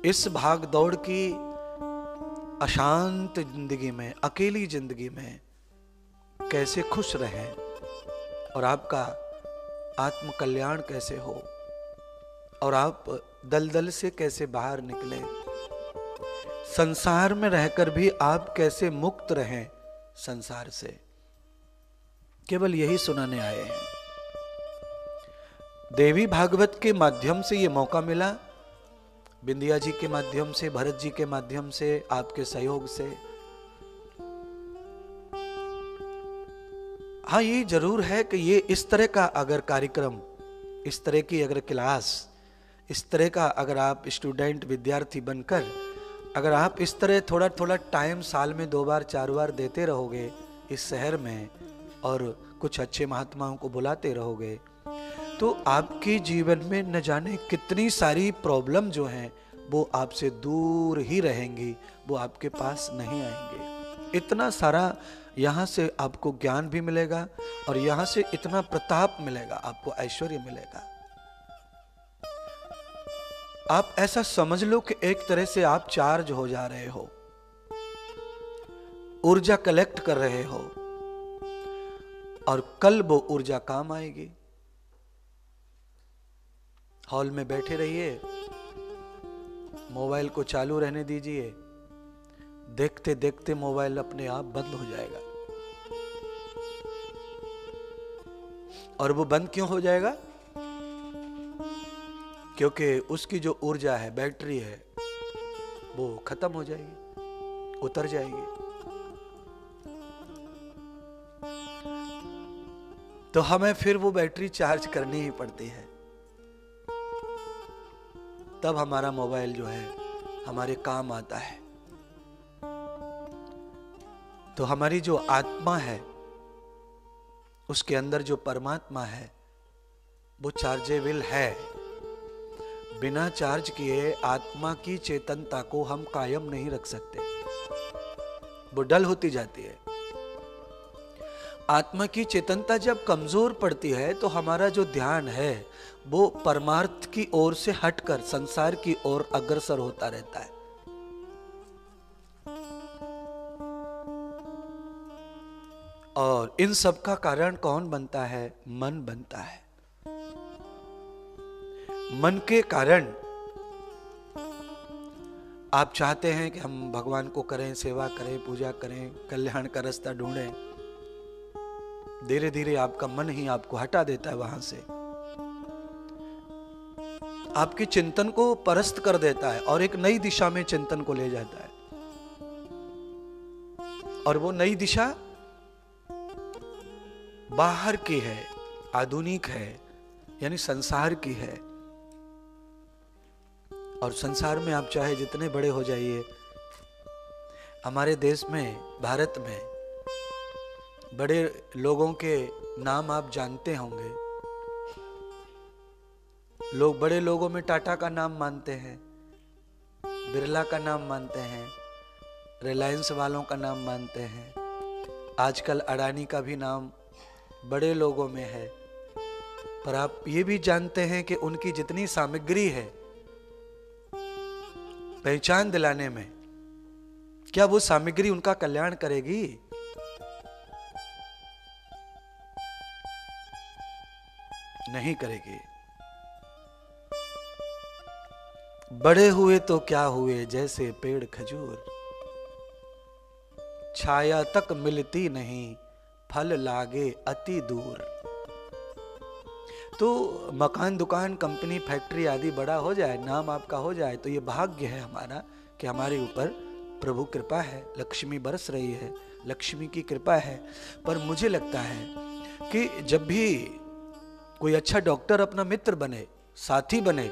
इस भाग दौड़ की अशांत जिंदगी में, अकेली जिंदगी में कैसे खुश रहें और आपका आत्म कल्याण कैसे हो और आप दलदल से कैसे बाहर निकलें, संसार में रहकर भी आप कैसे मुक्त रहें संसार से, केवल यही सुनाने आए हैं। देवी भागवत के माध्यम से ये मौका मिला, बिंदिया जी के माध्यम से, भरत जी के माध्यम से, आपके सहयोग से। हाँ, ये जरूर है कि ये इस तरह का अगर कार्यक्रम, इस तरह की अगर क्लास, इस तरह का अगर आप स्टूडेंट विद्यार्थी बनकर अगर आप इस तरह थोड़ा थोड़ा टाइम साल में 2 बार 4 बार देते रहोगे इस शहर में और कुछ अच्छे महात्माओं को बुलाते रहोगे, तो आपके जीवन में न जाने कितनी सारी प्रॉब्लम जो हैं वो आपसे दूर ही रहेंगी, वो आपके पास नहीं आएंगे। इतना सारा यहाँ से आपको ज्ञान भी मिलेगा और यहाँ से इतना प्रताप मिलेगा, आपको ऐश्वर्य मिलेगा। आप ऐसा समझ लो कि एक तरह से आप चार्ज हो जा रहे हो, ऊर्जा कलेक्ट कर रहे हो और कल वो ऊर्जा काम आएगी। हॉल में बैठे रहिए, मोबाइल को चालू रहने दीजिए, देखते देखते मोबाइल अपने आप बंद हो जाएगा। और वो बंद क्यों हो जाएगा? क्योंकि उसकी जो ऊर्जा है, बैटरी है, वो खत्म हो जाएगी, उतर जाएगी। तो हमें फिर वो बैटरी चार्ज करनी ही पड़ती है, तब हमारा मोबाइल जो है हमारे काम आता है। तो हमारी जो आत्मा है, उसके अंदर जो परमात्मा है, वो चार्जेबल है। बिना चार्ज किए आत्मा की चेतनता को हम कायम नहीं रख सकते, वो डल होती जाती है। आत्मा की चेतनता जब कमजोर पड़ती है तो हमारा जो ध्यान है वो परमार्थ की ओर से हटकर संसार की ओर अग्रसर होता रहता है। और इन सब का कारण कौन बनता है? मन बनता है। मन के कारण आप चाहते हैं कि हम भगवान को करें, सेवा करें, पूजा करें, कल्याण का रास्ता ढूंढें। धीरे धीरे आपका मन ही आपको हटा देता है वहां से, आपके चिंतन को परस्त कर देता है और एक नई दिशा में चिंतन को ले जाता है। और वो नई दिशा बाहर की है, आधुनिक है, यानी संसार की है। और संसार में आप चाहे जितने बड़े हो जाइए, हमारे देश में, भारत में बड़े लोगों के नाम आप जानते होंगे। लोग बड़े लोगों में टाटा का नाम मानते हैं, बिरला का नाम मानते हैं, रिलायंस वालों का नाम मानते हैं, आजकल अडानी का भी नाम बड़े लोगों में है। पर आप ये भी जानते हैं कि उनकी जितनी सामग्री है पहचान दिलाने में, क्या वो सामग्री उनका कल्याण करेगी? नहीं करेगी। बड़े हुए तो क्या हुए जैसे पेड़ खजूर, छाया तक मिलती नहीं, फल लागे अति दूर। तो मकान, दुकान, कंपनी, फैक्ट्री आदि बड़ा हो जाए, नाम आपका हो जाए, तो ये भाग्य है हमारा कि हमारे ऊपर प्रभु कृपा है, लक्ष्मी बरस रही है, लक्ष्मी की कृपा है। पर मुझे लगता है कि जब भी कोई अच्छा डॉक्टर अपना मित्र बने, साथी बने,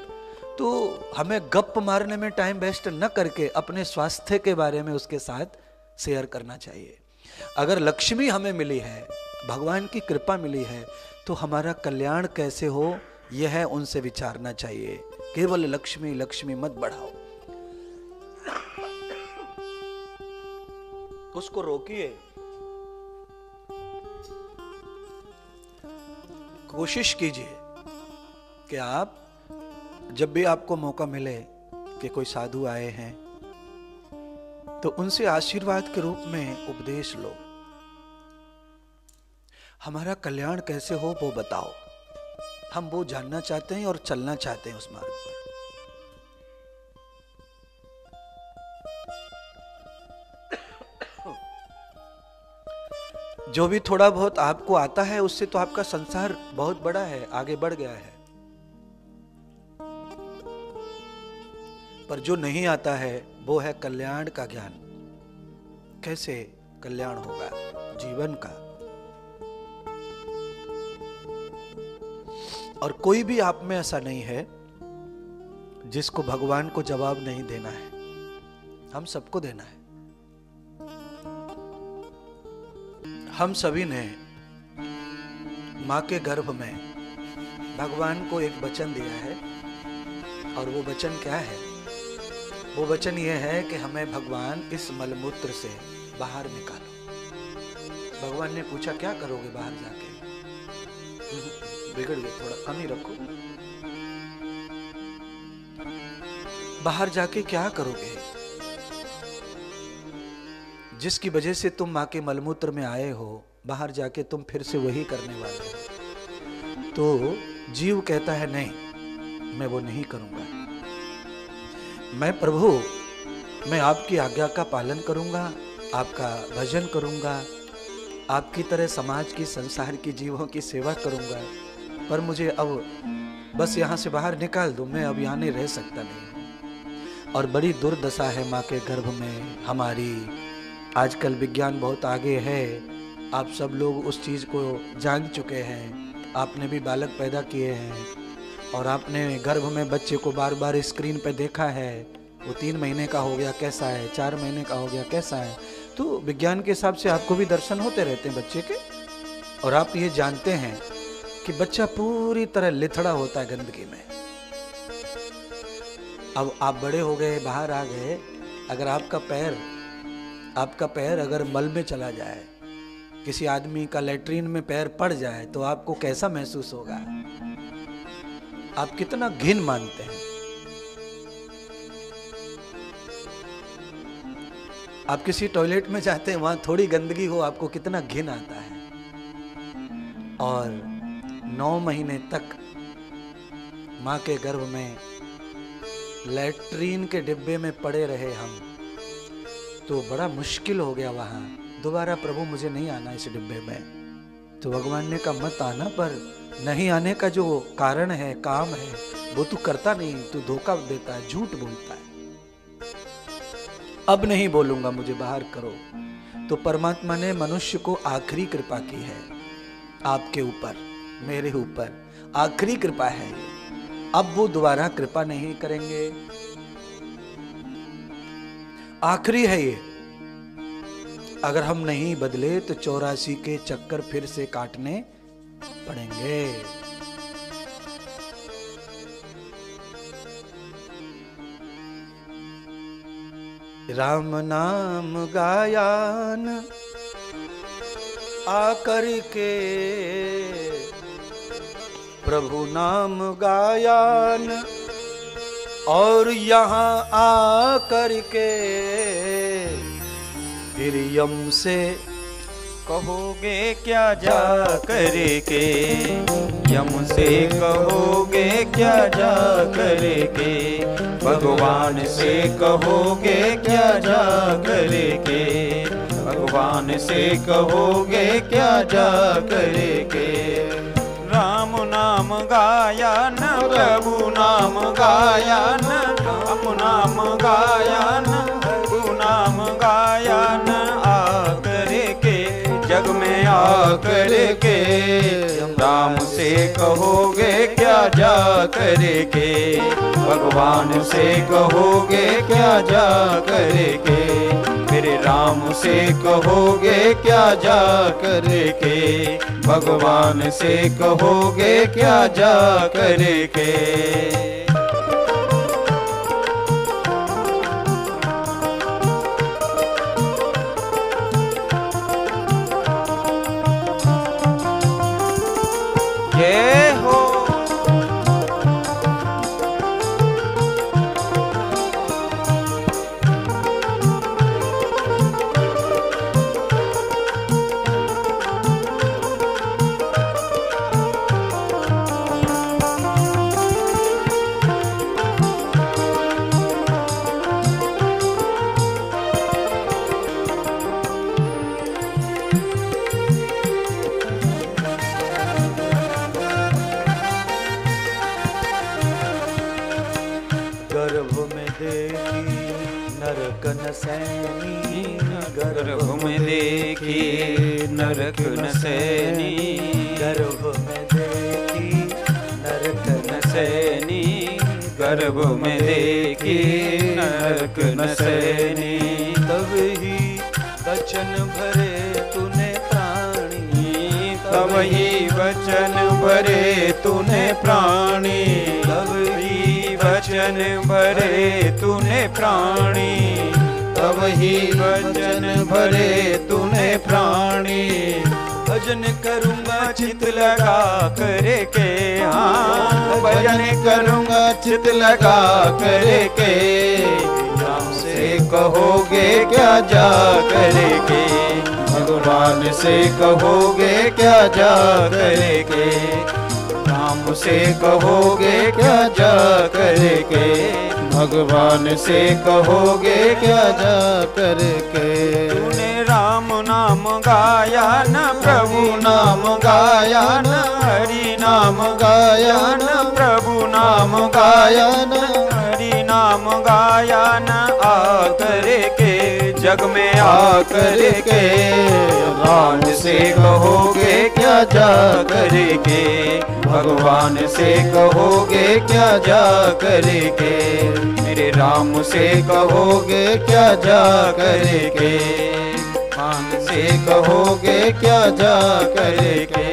तो हमें गप मारने में टाइम वेस्ट न करके अपने स्वास्थ्य के बारे में उसके साथ शेयर करना चाहिए। अगर लक्ष्मी हमें मिली है, भगवान की कृपा मिली है, तो हमारा कल्याण कैसे हो यह है उनसे विचारना चाहिए। केवल लक्ष्मी लक्ष्मी मत बढ़ाओ, उसको रोकिए। कोशिश कीजिए कि आप जब भी आपको मौका मिले कि कोई साधु आए हैं तो उनसे आशीर्वाद के रूप में उपदेश लो। हमारा कल्याण कैसे हो वो बताओ, हम वो जानना चाहते हैं और चलना चाहते हैं उस मार्ग पर। जो भी थोड़ा बहुत आपको आता है उससे तो आपका संसार बहुत बड़ा है, आगे बढ़ गया है। पर जो नहीं आता है वो है कल्याण का ज्ञान। कैसे कल्याण होगा जीवन का। और कोई भी आप में ऐसा नहीं है जिसको भगवान को जवाब नहीं देना है, हम सबको देना है। हम सभी ने मां के गर्भ में भगवान को एक वचन दिया है, और वो वचन क्या है? वो वचन ये है कि हमें भगवान इस मलमूत्र से बाहर निकालो। भगवान ने पूछा क्या करोगे बाहर जाके? बिगड़ गए, थोड़ा कम ही रखो। बाहर जाके क्या करोगे? जिसकी वजह से तुम मां के मलमूत्र में आए हो, बाहर जाके तुम फिर से वही करने वाले हो। तो जीव कहता है नहीं, मैं वो नहीं करूंगा। मैं प्रभु, मैं आपकी आज्ञा का पालन करूंगा, आपका भजन करूंगा, आपकी तरह समाज की, संसार की जीवों की सेवा करूंगा, पर मुझे अब बस यहाँ से बाहर निकाल दो, मैं अब यहाँ नहीं रह सकता नहीं। और बड़ी दुर्दशा है माँ के गर्भ में हमारी। आजकल विज्ञान बहुत आगे है, आप सब लोग उस चीज़ को जान चुके हैं। आपने भी बालक पैदा किए हैं और आपने गर्भ में बच्चे को बार बार स्क्रीन पे देखा है। वो 3 महीने का हो गया कैसा है, 4 महीने का हो गया कैसा है। तो विज्ञान के हिसाब से आपको भी दर्शन होते रहते हैं बच्चे के, और आप ये जानते हैं कि बच्चा पूरी तरह लिथड़ा होता है गंदगी में। अब आप बड़े हो गए, बाहर आ गए, अगर आपका पैर अगर मल में चला जाए, किसी आदमी का लेटरीन में पैर पड़ जाए, तो आपको कैसा महसूस होगा? आप कितना घिन मानते हैं। आप किसी टॉयलेट में जाते हैं, वहां थोड़ी गंदगी हो, आपको कितना घिन आता है। और 9 महीने तक मां के गर्भ में लैट्रीन के डिब्बे में पड़े रहे हम, तो बड़ा मुश्किल हो गया वहां। दोबारा प्रभु मुझे नहीं आना इस डिब्बे में। तो भगवान ने कहा मत आना, पर नहीं आने का जो कारण है, काम है, वो तू करता नहीं, तू धोखा देता है, झूठ बोलता है। अब नहीं बोलूंगा, मुझे बाहर करो। तो परमात्मा ने मनुष्य को आखिरी कृपा की है, आपके ऊपर, मेरे ऊपर आखिरी कृपा है। अब वो दोबारा कृपा नहीं करेंगे, आखिरी है ये। अगर हम नहीं बदले तो 84 के चक्कर फिर से काटने पड़ेंगे। राम नाम गायान आकर के, प्रभु नाम गायान और यहाँ आकर के फिर यम से कहोगे क्या जा करके, यम से कहोगे क्या जा करके, भगवान से कहोगे क्या जा करके, भगवान से कहोगे क्या जा करके। राम नाम गाया न प्रभु नाम गाया न, राम नाम गाया न प्रभु नाम गाया न, आकर के जग में आकर के, राम से कहोगे क्या जा करके, भगवान से कहोगे क्या जा करके, फिर राम से कहोगे क्या जा करके, भगवान से कहोगे क्या जा करके। जय हो गर्भ में देखी नरक नसैनी, गर्भ में देखी नरक नसैनी, गर्भ में देखी नरक नसैनी, गर्भ में देखी नरक नसैनी। तब ही वचन भरे तूने प्राणी, तब ही वचन भरे तूने प्राणी, तब ही वचन भरे तूने प्राणी, तब ही वचन भरे तूने प्राणी। भजन करूंगा चित लगा करके, हाँ भजन करूंगा चित लगा करके, राम से कहोगे क्या जा करके, भगवान से कहोगे क्या जा करके, राम से कहोगे क्या जा करके, भगवान से कहोगे क्या जा करके। तूने राम नाम गाया न, प्रभु नाम गाया न, हरि नाम गाया न, प्रभु नाम गाया न, हरि नाम गाया न, आकर के जग में आकर के, राम से कहोगे क्या जा करके, भगवान से कहोगे क्या जा करके, मेरे राम से कहोगे क्या जा करके, मान से कहोगे क्या जा करके।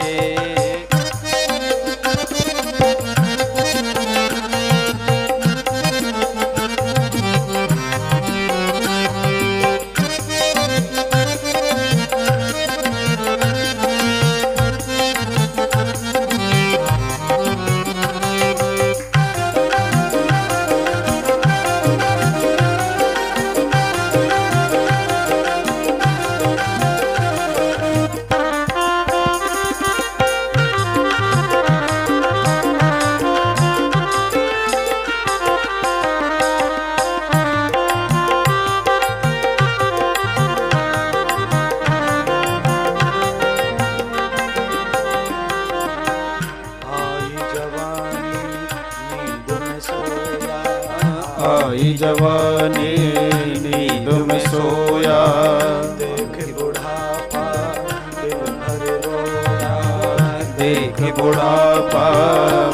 आई जवानी नींद में सोया, देख बुढ़ापा दिल भर रोया, देख बुढ़ापा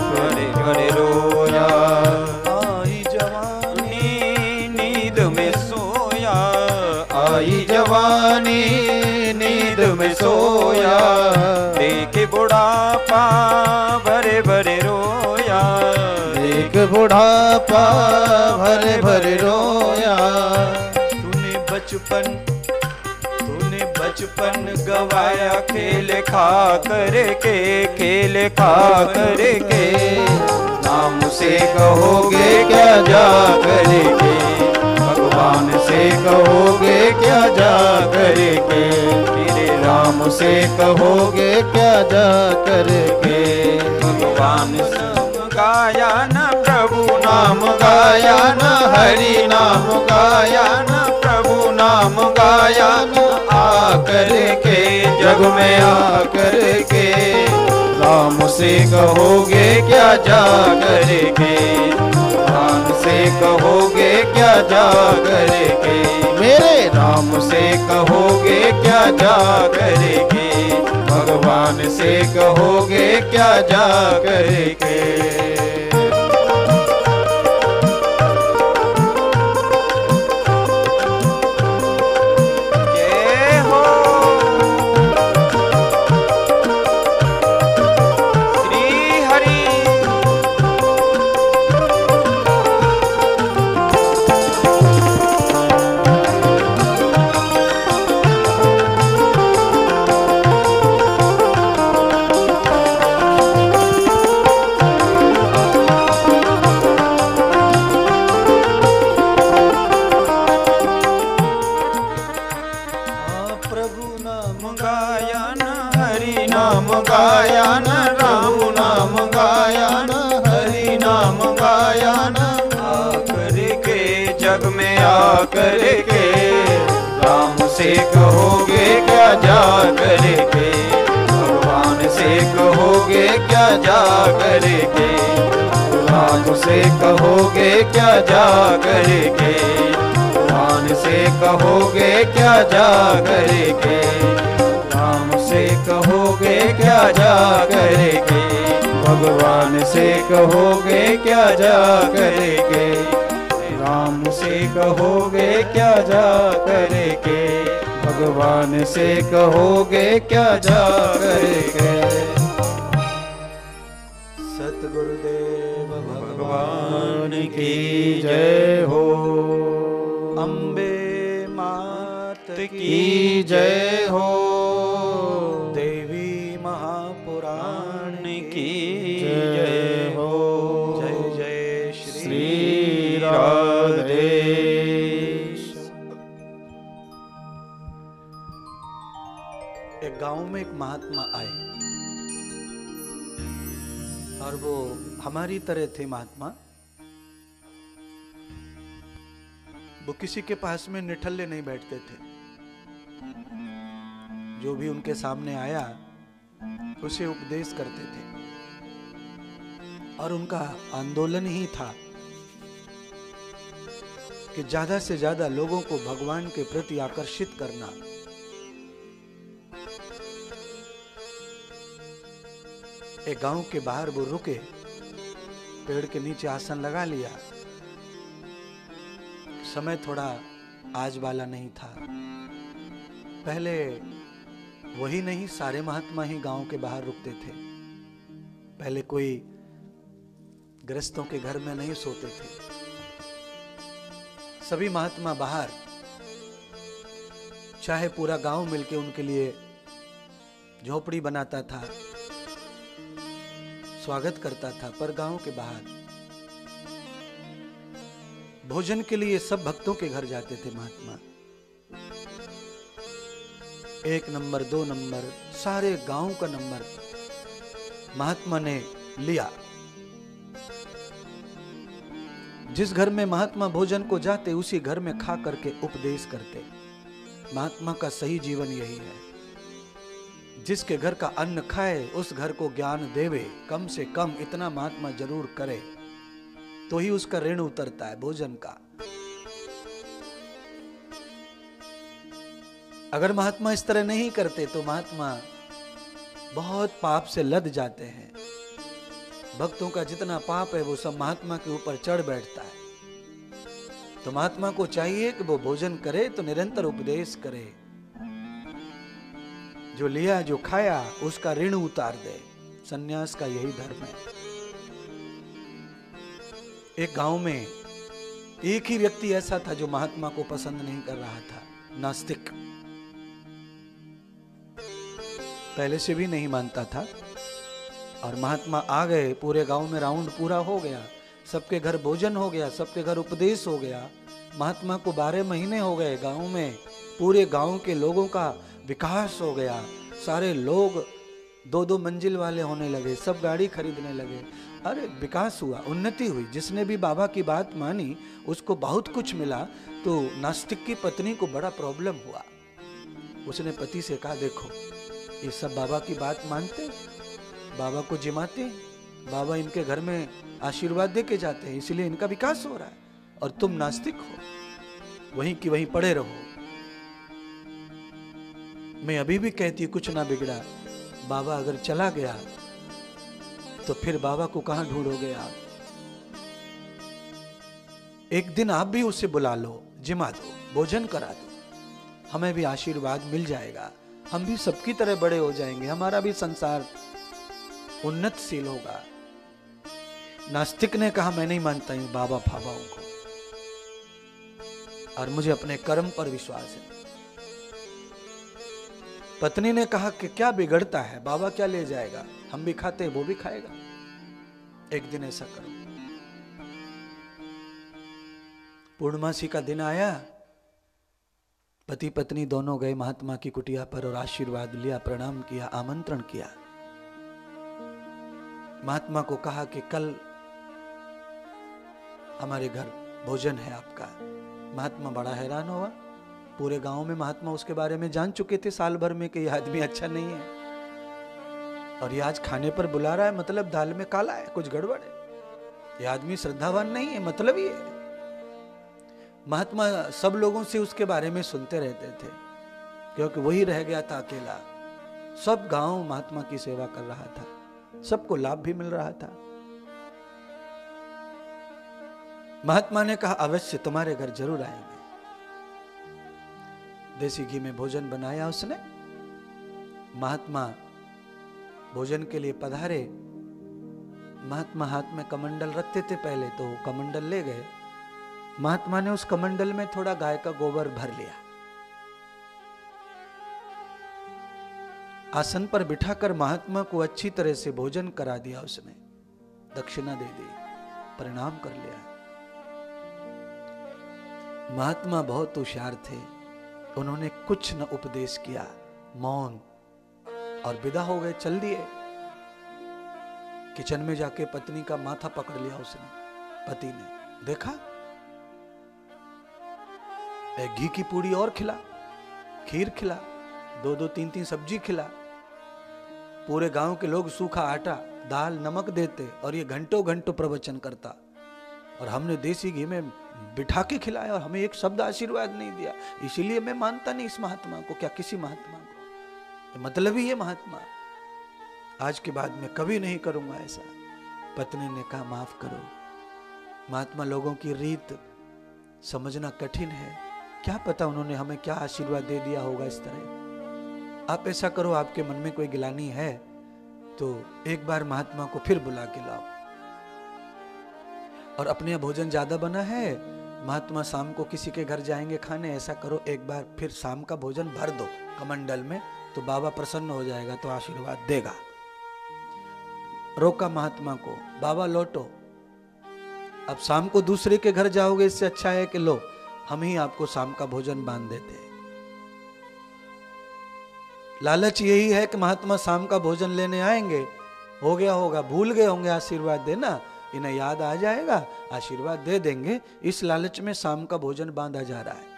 भरे भरे रोया। आई जवानी नींद में सोया, आई जवानी नींद में सोया, देख बुढ़ापा भरे भरे रोया, देख बुढ़ापा भरे भरे रोया। तूने बचपन गवाया खेल खा करके, खेल खा करके, नाम से कहोगे क्या जा करके, भगवान से कहोगे क्या जा करके, मेरे राम से कहोगे क्या जा करके, भगवान नाम गाया न, प्रभु नाम गाया न, हरि नाम गाया न, प्रभु नाम गाया न, आकर के जग में आकर के, राम से कहोगे क्या जा करके, राम से कहोगे क्या जा करके, मेरे राम से कहोगे क्या जा करके, भगवान से कहोगे क्या जा करके। करके राम से कहोगे क्या जा करके, भगवान से कहोगे क्या जा करके, राम से कहोगे क्या जा करके, भगवान से कहोगे क्या जा करके, राम से कहोगे क्या जा करके, भगवान से कहोगे क्या जा करके, राम से कहोगे क्या जा करके, भगवान से कहोगे क्या जा करके। सतगुरुदेव भगवान की जय हो। अम्बे मात की जय हो। देवी महापुराण की जय हो। जय जय श्री राधे। एक गांव में एक महात्मा आए और वो हमारी तरह थे महात्मा। वो किसी के पास में निठल्ले नहीं बैठते थे, जो भी उनके सामने आया उसे उपदेश करते थे। और उनका आंदोलन ही था कि ज्यादा से ज्यादा लोगों को भगवान के प्रति आकर्षित करना। एक गांव के बाहर वो रुके, पेड़ के नीचे आसन लगा लिया। समय थोड़ा आज वाला नहीं था। पहले वही नहीं, सारे महात्मा ही गांव के बाहर रुकते थे। पहले कोई गृहस्थों के घर में नहीं सोते थे। सभी महात्मा बाहर, चाहे पूरा गांव मिलके उनके लिए झोपड़ी बनाता था, स्वागत करता था, पर गांव के बाहर भोजन के लिए सब भक्तों के घर जाते थे महात्मा। 1 नंबर 2 नंबर सारे गांव का नंबर महात्मा ने लिया। जिस घर में महात्मा भोजन को जाते उसी घर में खा करके उपदेश करते। महात्मा का सही जीवन यही है, जिसके घर का अन्न खाए उस घर को ज्ञान देवे। कम से कम इतना महात्मा जरूर करे तो ही उसका ऋण उतरता है भोजन का। अगर महात्मा इस तरह नहीं करते तो महात्मा बहुत पाप से लद जाते हैं। भक्तों का जितना पाप है वो सब महात्मा के ऊपर चढ़ बैठता है। तो महात्मा को चाहिए कि वो भोजन करे तो निरंतर उपदेश करे, जो लिया जो खाया उसका ऋण उतार दे। सन्यास का यही धर्म है। एक गांव में एक ही व्यक्ति ऐसा था जो महात्मा को पसंद नहीं कर रहा था, नास्तिक। पहले से भी नहीं मानता था। और महात्मा आ गए, पूरे गांव में राउंड पूरा हो गया, सबके घर भोजन हो गया, सबके घर उपदेश हो गया। महात्मा को 12 महीने हो गए गांव में, पूरे गांव के लोगों का विकास हो गया। सारे लोग 2-2 मंजिल वाले होने लगे, सब गाड़ी खरीदने लगे। अरे विकास हुआ, उन्नति हुई। जिसने भी बाबा की बात मानी उसको बहुत कुछ मिला। तो नास्तिक की पत्नी को बड़ा प्रॉब्लम हुआ। उसने पति से कहा, देखो ये सब बाबा की बात मानते, बाबा को जिमाते, बाबा इनके घर में आशीर्वाद दे के जाते हैं, इसलिए इनका विकास हो रहा है, और तुम नास्तिक हो, वहीं की वहीं पड़े रहो। मैं अभी भी कहती कुछ ना बिगड़ा। बाबा अगर चला गया तो फिर बाबा को कहां ढूंढोगे आप? एक दिन आप भी उसे बुला लो, जिमा दो, भोजन करा दो, हमें भी आशीर्वाद मिल जाएगा, हम भी सबकी तरह बड़े हो जाएंगे, हमारा भी संसार उन्नतशील होगा। नास्तिक ने कहा, मैं नहीं मानता हूं बाबा फाबाओं को, और मुझे अपने कर्म पर विश्वास है। पत्नी ने कहा कि क्या बिगड़ता है, बाबा क्या ले जाएगा, हम भी खाते हैं वो भी खाएगा। एक दिन ऐसा करो। पूर्णमासी का दिन आया, पति पत्नी दोनों गए महात्मा की कुटिया पर और आशीर्वाद लिया, प्रणाम किया, आमंत्रण किया। महात्मा को कहा कि कल हमारे घर भोजन है आपका। महात्मा बड़ा हैरान हुआ। पूरे गांव में महात्मा उसके बारे में जान चुके थे साल भर में कि यह आदमी अच्छा नहीं है, और ये आज खाने पर बुला रहा है, मतलब दाल में काला है, कुछ गड़बड़ है। ये आदमी श्रद्धावान नहीं है, मतलब ही है। महात्मा सब लोगों से उसके बारे में सुनते रहते थे, क्योंकि वही रह गया था अकेला। सब गांव महात्मा की सेवा कर रहा था, सबको लाभ भी मिल रहा था। महात्मा ने कहा अवश्य तुम्हारे घर जरूर आएंगे। देसी घी में भोजन बनाया उसने। महात्मा भोजन के लिए पधारे। महात्मा हाथ में कमंडल रखते थे पहले, तो कमंडल ले गए। महात्मा ने उस कमंडल में थोड़ा गाय का गोबर भर लिया। आसन पर बिठाकर महात्मा को अच्छी तरह से भोजन करा दिया उसने, दक्षिणा दे दी, प्रणाम कर लिया। महात्मा बहुत होशियार थे, उन्होंने कुछ न उपदेश किया, मौन, और विदा हो गए, चल दिए। किचन में जाके पत्नी का माथा पकड़ लिया उसने। पति ने देखा, एक घी की पूड़ी और खिला, खीर खिला, 2-2, 3-3 सब्जी खिला। पूरे गांव के लोग सूखा आटा, दाल, नमक देते और ये घंटों घंटों प्रवचन करता, और हमने देसी घी में बिठा के खिलाया और हमें एक शब्द आशीर्वाद नहीं दिया। इसीलिए मैं मानता नहीं इस महात्मा को। क्या किसी महात्मा को? मतलब ही ये महात्मा। आज के बाद मैं कभी नहीं करूंगा ऐसा। पत्नी ने कहा माफ करो, महात्मा लोगों की रीत समझना कठिन है, क्या पता उन्होंने हमें क्या आशीर्वाद दे दिया होगा इस तरह। आप ऐसा करो, आपके मन में कोई गिलानी है तो एक बार महात्मा को फिर बुला के लाओ, और अपने भोजन ज्यादा बना है, महात्मा शाम को किसी के घर जाएंगे खाने, ऐसा करो एक बार फिर शाम का भोजन भर दो कमंडल में, तो बाबा प्रसन्न हो जाएगा, तो आशीर्वाद देगा। रोका महात्मा को, बाबा लौटो, अब शाम को दूसरे के घर जाओगे, इससे अच्छा है कि लो हम ही आपको शाम का भोजन बांध देते हैं। लालच यही है कि महात्मा शाम का भोजन लेने आएंगे, हो गया होगा, भूल गए होंगे आशीर्वाद देना, इन्हें याद आ जाएगा, आशीर्वाद दे देंगे, इस लालच में शाम का भोजन बांधा जा रहा है।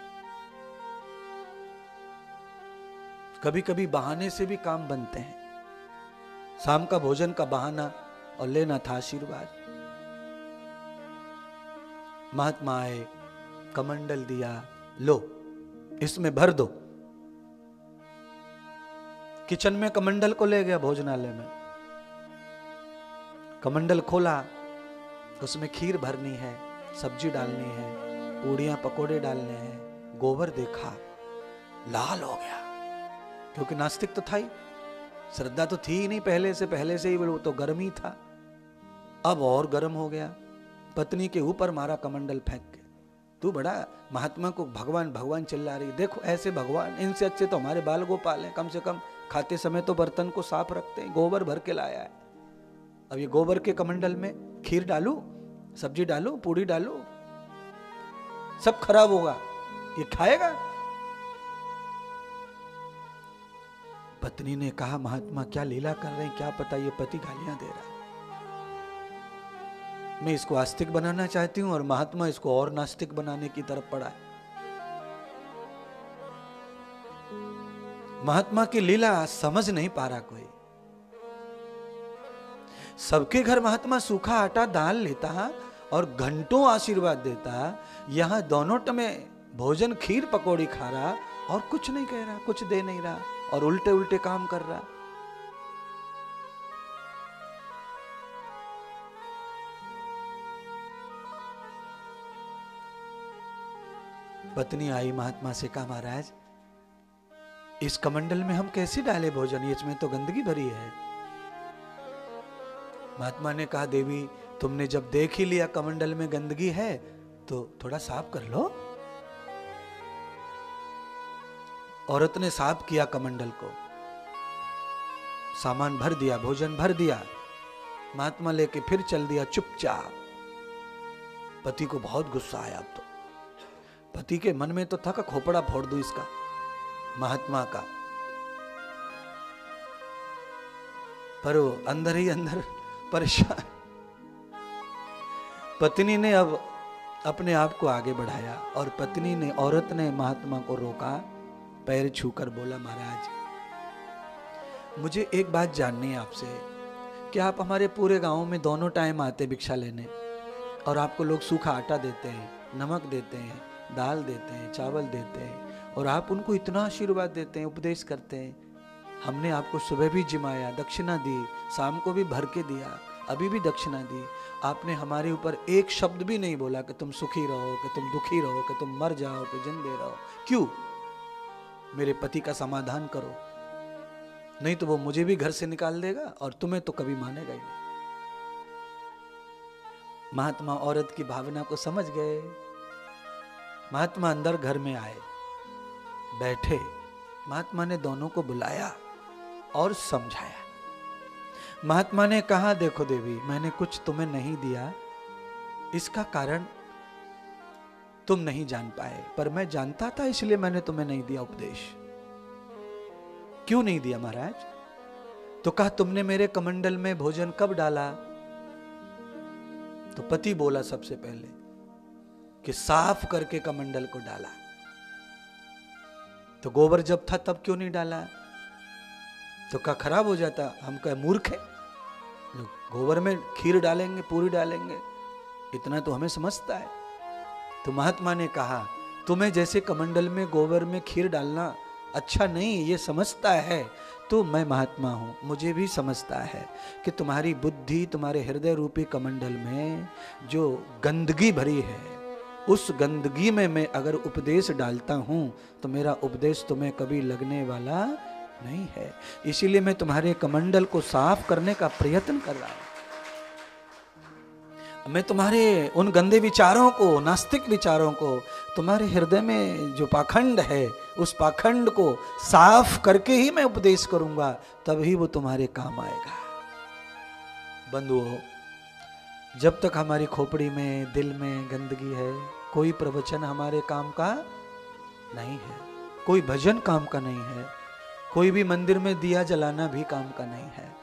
कभी कभी बहाने से भी काम बनते हैं। शाम का भोजन का बहाना और लेना था आशीर्वाद। महात्मा आए, कमंडल दिया, लो इसमें भर दो। किचन में कमंडल को ले गया भोजनालय में, कमंडल खोला, उसमें खीर भरनी है, सब्जी डालनी है, पूड़ियां पकोड़े डालने हैं। गोबर देखा, लाल हो गया, क्योंकि नास्तिक तो था ही, श्रद्धा तो थी ही नहीं पहले से ही, वो तो गर्म ही था, अब और गर्म हो गया। पत्नी के ऊपर मारा कमंडल फेंक के, तू बड़ा महात्मा को भगवान भगवान चिल्ला रही, देखो ऐसे भगवान, इनसे अच्छे तो हमारे बाल गोपाल हैं, कम से कम खाते समय तो बर्तन को साफ रखते हैं, गोबर भर के लाया है। अब ये गोबर के कमंडल में खीर डालू, सब्जी डालू, पूड़ी डालू, सब खराब होगा, ये खाएगा? पत्नी ने कहा महात्मा क्या लीला कर रहे हैं, क्या पता ये पति गालियां दे रहा है। मैं इसको आस्तिक बनाना चाहती हूं और महात्मा इसको और नास्तिक बनाने की तरफ पड़ा है। महात्मा की लीला समझ नहीं पा रहा कोई। सबके घर महात्मा सूखा आटा दाल लेता और घंटों आशीर्वाद देता, यहां दोनों में भोजन खीर पकौड़ी खा रहा और कुछ नहीं कह रहा, कुछ दे नहीं रहा, और उल्टे उल्टे काम कर रहा। पत्नी आई, महात्मा से कहा महाराज इस कमंडल में हम कैसे डाले भोजन, इसमें तो गंदगी भरी है। महात्मा ने कहा देवी तुमने जब देख ही लिया कमंडल में गंदगी है तो थोड़ा साफ कर लो। औरत ने साफ किया कमंडल को, सामान भर दिया, भोजन भर दिया, महात्मा लेके फिर चल दिया चुपचाप। पति को बहुत गुस्सा आया। अब तो पति के मन में तो था कि खोपड़ा फोड़ दूं इसका, महात्मा का, पर वो अंदर ही अंदर परेशान। पत्नी ने अब अपने आप को आगे बढ़ाया और पत्नी ने, औरत ने महात्मा को रोका, पैर छूकर बोला महाराज मुझे एक बात जाननी है आपसे, क्या आप हमारे पूरे गांव में दोनों टाइम आते भिक्षा लेने? और आपको लोग सूखा आटा देते हैं, नमक देते हैं, दाल देते हैं, चावल देते हैं, और आप उनको इतना आशीर्वाद देते हैं, उपदेश करते हैं। हमने आपको सुबह भी जिमाया, दक्षिणा दी, शाम को भी भर के दिया, अभी भी दक्षिणा दी। आपने हमारे ऊपर एक शब्द भी नहीं बोला कि तुम सुखी रहो, कि तुम दुखी रहो, कि तुम मर जाओ, कि जिंदे रहो। क्यों? मेरे पति का समाधान करो, नहीं तो वो मुझे भी घर से निकाल देगा और तुम्हें तो कभी मानेगा ही नहीं। महात्मा औरत की भावना को समझ गए। महात्मा अंदर घर में आए, बैठे। महात्मा ने दोनों को बुलाया और समझाया। महात्मा ने कहा, देखो देवी, मैंने कुछ तुम्हें नहीं दिया, इसका कारण तुम नहीं जान पाए, पर मैं जानता था, इसलिए मैंने तुम्हें नहीं दिया उपदेश। क्यों नहीं दिया महाराज? तो कहा, तुमने मेरे कमंडल में भोजन कब डाला? तो पति बोला सबसे पहले कि साफ करके कमंडल को डाला। तो गोबर जब था तब क्यों नहीं डाला? तो कहा, खराब हो जाता। हम कहे मूर्ख है, गोबर में खीर डालेंगे, पूरी डालेंगे, इतना तो हमें समझता है। तो महात्मा ने कहा, तुम्हें जैसे कमंडल में गोबर में खीर डालना अच्छा नहीं ये समझता है, तो मैं महात्मा हूं, मुझे भी समझता है कि तुम्हारी बुद्धि, तुम्हारे हृदय रूपी कमंडल में जो गंदगी भरी है, उस गंदगी में मैं अगर उपदेश डालता हूं तो मेरा उपदेश तुम्हें कभी लगने वाला नहीं है। इसीलिए मैं तुम्हारे कमंडल को साफ करने का प्रयत्न कर रहा हूं। मैं तुम्हारे उन गंदे विचारों को, नास्तिक विचारों को, तुम्हारे हृदय में जो पाखंड है, उस पाखंड को साफ करके ही मैं उपदेश करूंगा, तभी वो तुम्हारे काम आएगा। बंधुओं, जब तक हमारी खोपड़ी में, दिल में गंदगी है, कोई प्रवचन हमारे काम का नहीं है, कोई भजन काम का नहीं है, कोई भी मंदिर में दिया जलाना भी काम का नहीं है।